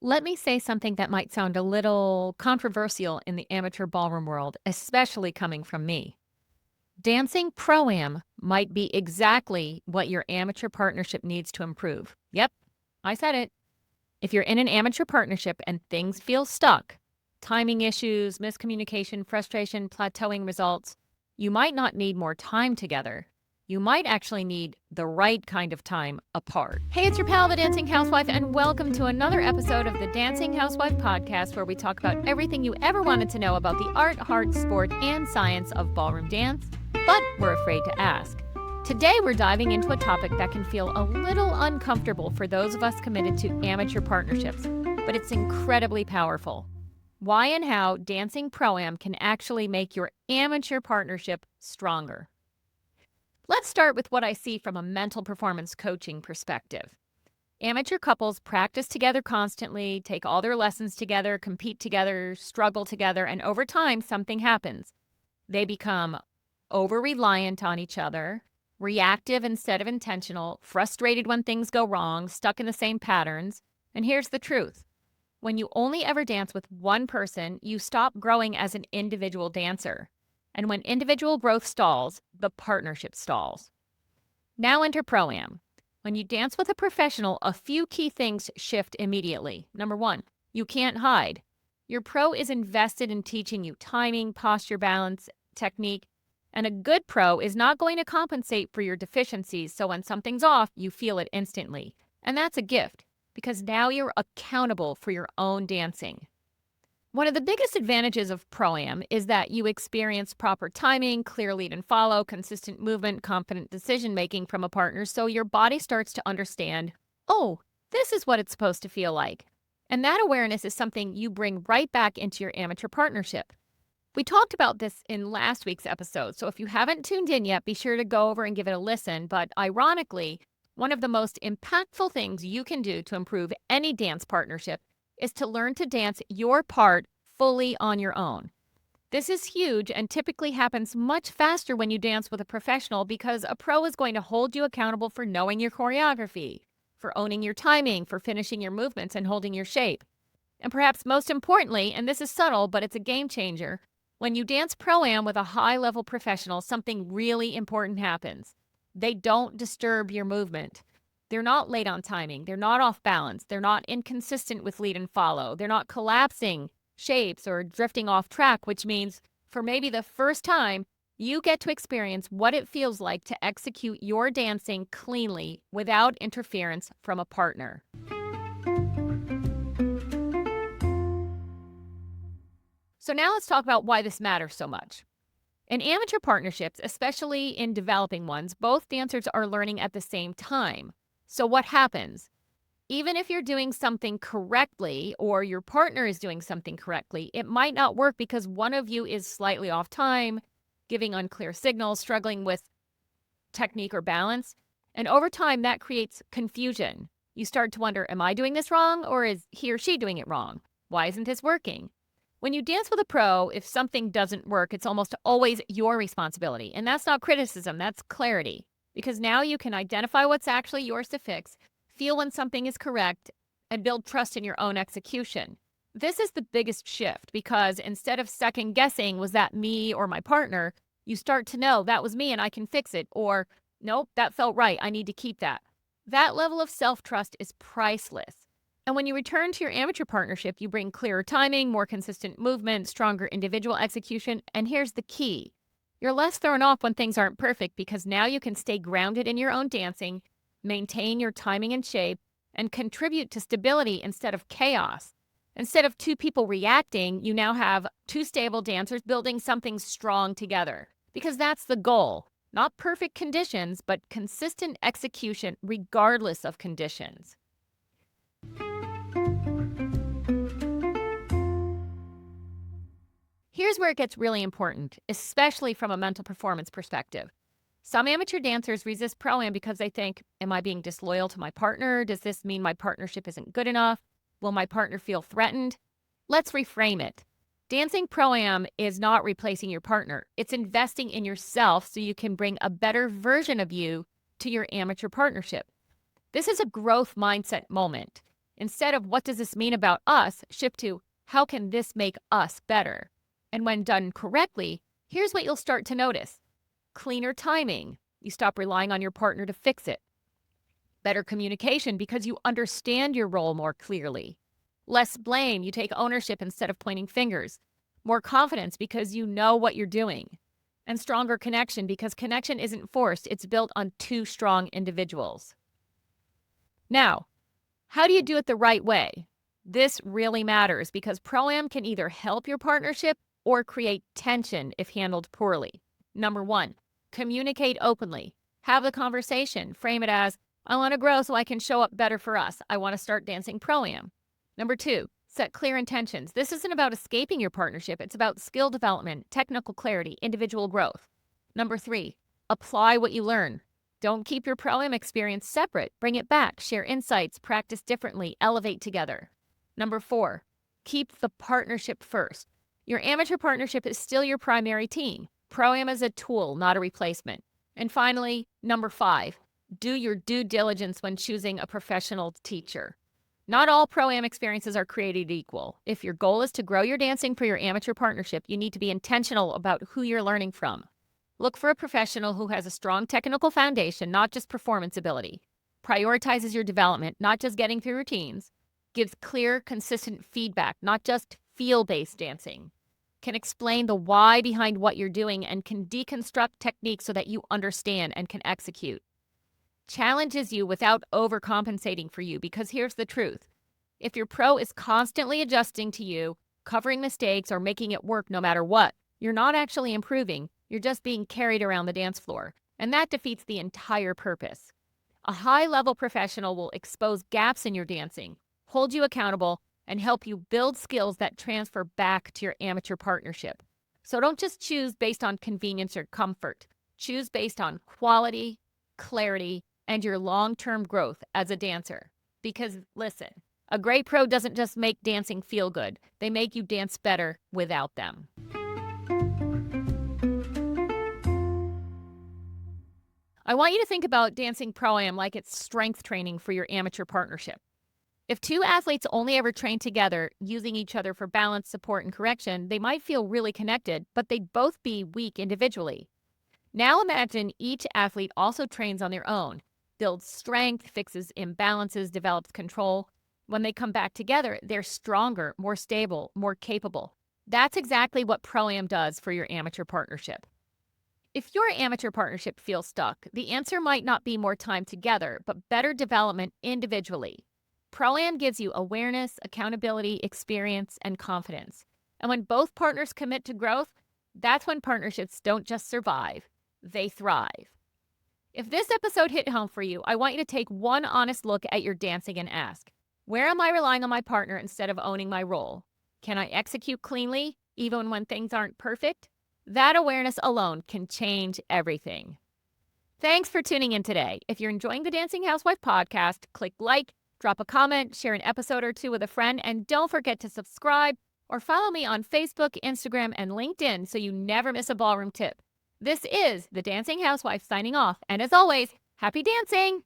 Let me say something that might sound a little controversial in the amateur ballroom world, especially coming from me. Dancing pro-am might be exactly what your amateur partnership needs to improve. Yep, I said it. If you're in an amateur partnership and things feel stuck, timing issues, miscommunication, frustration, plateauing results, you might not need more time together. You might actually need the right kind of time apart. Hey, it's your pal, the Dancing Housewife, and welcome to another episode of the Dancing Housewife podcast, where we talk about everything you ever wanted to know about the art, heart, sport, and science of ballroom dance, but we're afraid to ask. Today, we're diving into a topic that can feel a little uncomfortable for those of us committed to amateur partnerships, but it's incredibly powerful. Why and how dancing pro-am can actually make your amateur partnership stronger. Let's start with what I see from a mental performance coaching perspective. Amateur couples practice together constantly, take all their lessons together, compete together, struggle together, and over time, something happens. They become over-reliant on each other, reactive instead of intentional, frustrated when things go wrong, stuck in the same patterns. And here's the truth. When you only ever dance with one person, you stop growing as an individual dancer. And when individual growth stalls, the partnership stalls. Now enter Pro-Am. When you dance with a professional, a few key things shift immediately. Number one, you can't hide. Your pro is invested in teaching you timing, posture, balance, technique, and a good pro is not going to compensate for your deficiencies, so when something's off, you feel it instantly. And that's a gift, because now you're accountable for your own dancing. One of the biggest advantages of Pro-Am is that you experience proper timing, clear lead and follow, consistent movement, confident decision-making from a partner, so your body starts to understand, oh, this is what it's supposed to feel like. And that awareness is something you bring right back into your amateur partnership. We talked about this in last week's episode, so if you haven't tuned in yet, be sure to go over and give it a listen. But ironically, one of the most impactful things you can do to improve any dance partnership is to learn to dance your part fully on your own. This is huge and typically happens much faster when you dance with a professional, because a pro is going to hold you accountable for knowing your choreography, for owning your timing, for finishing your movements and holding your shape. And perhaps most importantly, and this is subtle, but it's a game changer, when you dance pro-am with a high-level professional, something really important happens. They don't disturb your movement. They're not late on timing. They're not off balance. They're not inconsistent with lead and follow. They're not collapsing shapes or drifting off track, which means for maybe the first time, you get to experience what it feels like to execute your dancing cleanly without interference from a partner. So now let's talk about why this matters so much. In amateur partnerships, especially in developing ones, both dancers are learning at the same time. So what happens? Even if you're doing something correctly or your partner is doing something correctly, it might not work because one of you is slightly off time, giving unclear signals, struggling with technique or balance. And over time, that creates confusion. You start to wonder, am I doing this wrong, or is he or she doing it wrong? Why isn't this working? When you dance with a pro, if something doesn't work, it's almost always your responsibility. And that's not criticism, that's clarity. Because now you can identify what's actually yours to fix, feel when something is correct, and build trust in your own execution. This is the biggest shift, because instead of second guessing, was that me or my partner, you start to know that was me and I can fix it, or nope, that felt right, I need to keep that. That level of self-trust is priceless. And when you return to your amateur partnership, you bring clearer timing, more consistent movement, stronger individual execution, and here's the key. You're less thrown off when things aren't perfect, because now you can stay grounded in your own dancing, maintain your timing and shape, and contribute to stability instead of chaos. Instead of two people reacting, you now have two stable dancers building something strong together. Because that's the goal. Not perfect conditions, but consistent execution regardless of conditions. Here's where it gets really important, especially from a mental performance perspective. Some amateur dancers resist pro-am because they think, am I being disloyal to my partner? Does this mean my partnership isn't good enough? Will my partner feel threatened? Let's reframe it. Dancing pro-am is not replacing your partner. It's investing in yourself so you can bring a better version of you to your amateur partnership. This is a growth mindset moment. Instead of what does this mean about us, shift to how can this make us better? And when done correctly, here's what you'll start to notice. Cleaner timing. You stop relying on your partner to fix it. Better communication because you understand your role more clearly. Less blame. You take ownership instead of pointing fingers. More confidence because you know what you're doing. And stronger connection because connection isn't forced. It's built on two strong individuals. Now, how do you do it the right way? This really matters because Pro-Am can either help your partnership or create tension if handled poorly. Number 1, communicate openly. Have the conversation. Frame it as, I want to grow so I can show up better for us. I want to start dancing Pro-Am. Number 2, set clear intentions. This isn't about escaping your partnership. It's about skill development, technical clarity, individual growth. Number 3, apply what you learn. Don't keep your Pro-Am experience separate. Bring it back. Share insights. Practice differently. Elevate together. Number 4, keep the partnership first. Your amateur partnership is still your primary team. Pro-Am is a tool, not a replacement. And finally, number 5, do your due diligence when choosing a professional teacher. Not all Pro-Am experiences are created equal. If your goal is to grow your dancing for your amateur partnership, you need to be intentional about who you're learning from. Look for a professional who has a strong technical foundation, not just performance ability. Prioritizes your development, not just getting through routines. Gives clear, consistent feedback, not just feel-based dancing. Can explain the why behind what you're doing and can deconstruct techniques so that you understand and can execute. Challenges you without overcompensating for you, because here's the truth. If your pro is constantly adjusting to you, covering mistakes, or making it work no matter what, you're not actually improving. You're just being carried around the dance floor, and that defeats the entire purpose. A high-level professional will expose gaps in your dancing, hold you accountable, and help you build skills that transfer back to your amateur partnership. So don't just choose based on convenience or comfort. Choose based on quality, clarity, and your long-term growth as a dancer. Because listen, a great pro doesn't just make dancing feel good. They make you dance better without them. I want you to think about dancing Pro-Am like it's strength training for your amateur partnership. If two athletes only ever train together, using each other for balance, support, and correction, they might feel really connected, but they'd both be weak individually. Now imagine each athlete also trains on their own, builds strength, fixes imbalances, develops control. When they come back together, they're stronger, more stable, more capable. That's exactly what Pro-Am does for your amateur partnership. If your amateur partnership feels stuck, the answer might not be more time together, but better development individually. Pro-Am gives you awareness, accountability, experience, and confidence. And when both partners commit to growth, that's when partnerships don't just survive, they thrive. If this episode hit home for you, I want you to take one honest look at your dancing and ask, where am I relying on my partner instead of owning my role? Can I execute cleanly, even when things aren't perfect? That awareness alone can change everything. Thanks for tuning in today. If you're enjoying the Dancing Housewife podcast, click like, drop a comment, share an episode or two with a friend, and don't forget to subscribe or follow me on Facebook, Instagram, and LinkedIn so you never miss a ballroom tip. This is the Dancing Housewife signing off, and as always, happy dancing!